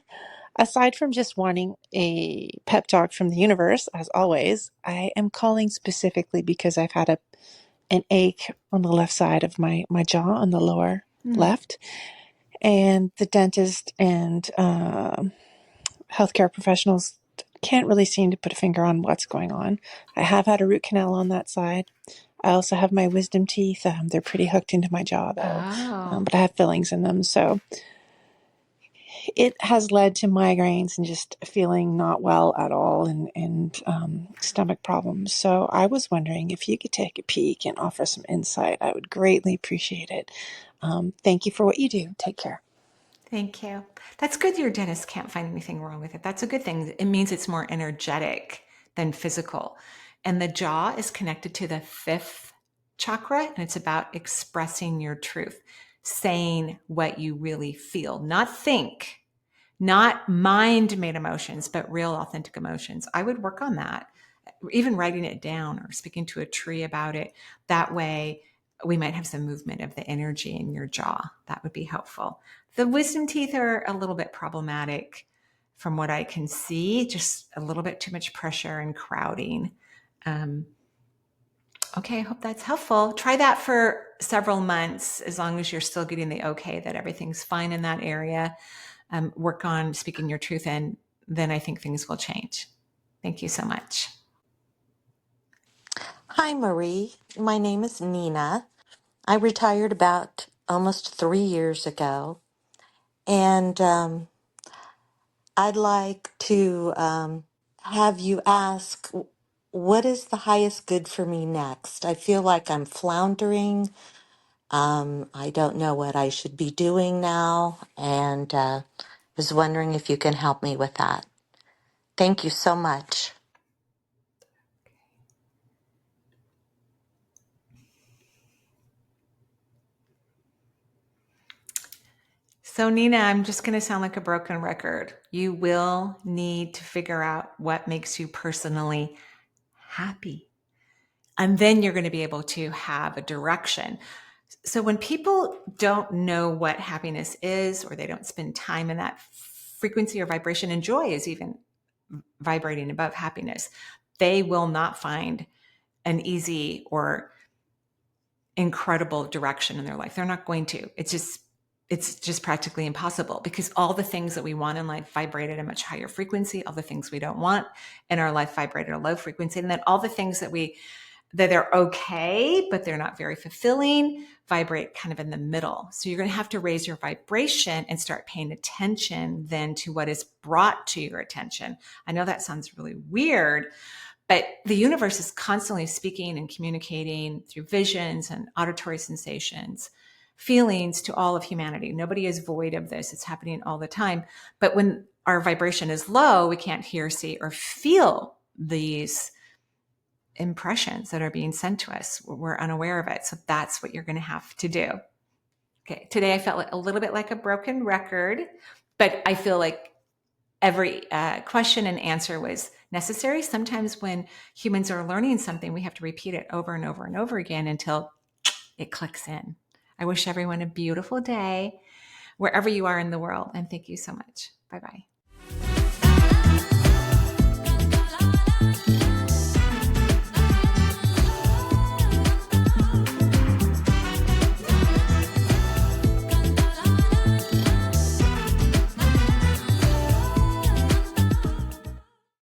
Aside from just wanting a pep talk from the universe, as always, I am calling specifically because I've had an ache on the left side of my jaw on the lower left. And the dentist and healthcare professionals can't really seem to put a finger on what's going on. I have had a root canal on that side. I also have my wisdom teeth. They're pretty hooked into my jaw, though, but I have fillings in them. So it has led to migraines and just feeling not well at all and stomach problems. So I was wondering if you could take a peek and offer some insight. I would greatly appreciate it. Thank you for what you do. Take care. Thank you. That's good your dentist can't find anything wrong with it. That's a good thing. It means it's more energetic than physical. And the jaw is connected to the fifth chakra, and it's about expressing your truth, saying what you really feel, not think, not mind-made emotions, but real authentic emotions. I would work on that, even writing it down or speaking to a tree about it. That way we might have some movement of the energy in your jaw. That would be helpful. The wisdom teeth are a little bit problematic from what I can see, just a little bit too much pressure and crowding. Okay, I hope that's helpful. Try that for several months, as long as you're still getting the okay that everything's fine in that area. Work on speaking your truth, and then I think things will change. Thank you so much. Hi, Marie. My name is Nina. I retired about almost 3 years ago, and I'd like to have you ask, what is the highest good for me next? I feel like I'm floundering. I don't know what I should be doing now, and was wondering if you can help me with that. Thank you so much. So, Nina, I'm just going to sound like a broken record. You will need to figure out what makes you personally happy. And then you're going to be able to have a direction. So when people don't know what happiness is, or they don't spend time in that frequency or vibration, and joy is even vibrating above happiness, they will not find an easy or incredible direction in their life. They're not going to. It's just practically impossible, because all the things that we want in life vibrate at a much higher frequency. All the things we don't want in our life vibrate at a low frequency. And then all the things that they're okay, but they're not very fulfilling, vibrate kind of in the middle. So you're going to have to raise your vibration and start paying attention then to what is brought to your attention. I know that sounds really weird, but the universe is constantly speaking and communicating through visions and auditory sensations, feelings to all of humanity. Nobody is void of this. It's happening all the time. But when our vibration is low, we can't hear, see, or feel these impressions that are being sent to us. We're unaware of it. So that's what you're going to have to do. Okay. Today I felt a little bit like a broken record, but I feel like every question and answer was necessary. Sometimes when humans are learning something, we have to repeat it over and over and over again until it clicks in. I wish everyone a beautiful day wherever you are in the world. And thank you so much. Bye-bye.